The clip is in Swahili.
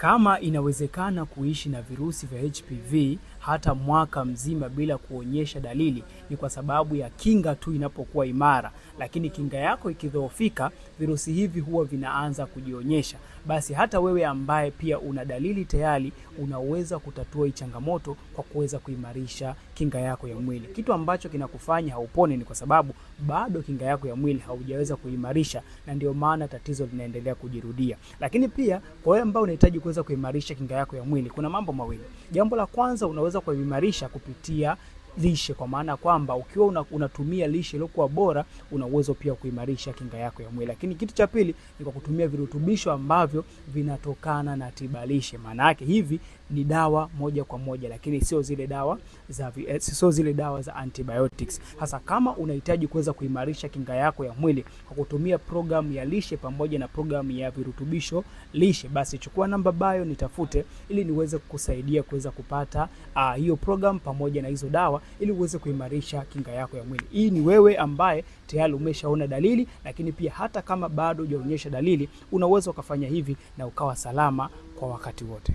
Kama inawezekana kuishi na virusi vya HPV hata mwaka mzima bila kuonyesha dalili, ni kwa sababu ya kinga tu inapokuwa imara. Lakini kinga yako ikidhoofika, virusi hivi huwa vinaanza kujionyesha. Basi hata wewe ambaye pia una dalili tayari, unaweza kutatua hii changamoto kwa kuweza kuimarisha kinga yako ya mwili. Kitu ambacho kinakufanya haupone ni kwa sababu bado kinga yako ya mwili haujaweza kuimarisha, na ndio maana tatizo linaendelea kujirudia. Lakini pia kwa wewe ambao unahitaji kuweza kuimarisha kinga yako ya mwili, kuna mambo mawili. Jambo la kwanza, unaweza kuimarisha kupitia lishe, kwa maana kwamba ukiwa unatumia lishe iliyokuwa bora, una uwezo pia kuimarisha kinga yako ya mwili. Lakini kitu cha pili ni kwa kutumia virutubisho ambavyo vinatokana na tiba lishe. Maana yake hivi ni dawa moja kwa moja, lakini sio zile dawa za antibiotics. Hasa kama unahitaji kuweza kuimarisha kinga yako ya mwili kwa kutumia programu ya lishe pamoja na programu ya virutubisho lishe, basi chukua namba bio nitafute ili niweze kukusaidia kuweza kupata hiyo program pamoja na hizo dawa ili uweze kuimarisha kinga yako ya mwili. Hii ni wewe ambaye tayari umeshaona dalili, lakini pia hata kama bado hujaonyesha dalili, unaweza ukafanya hivi na ukawa salama kwa wakati wote.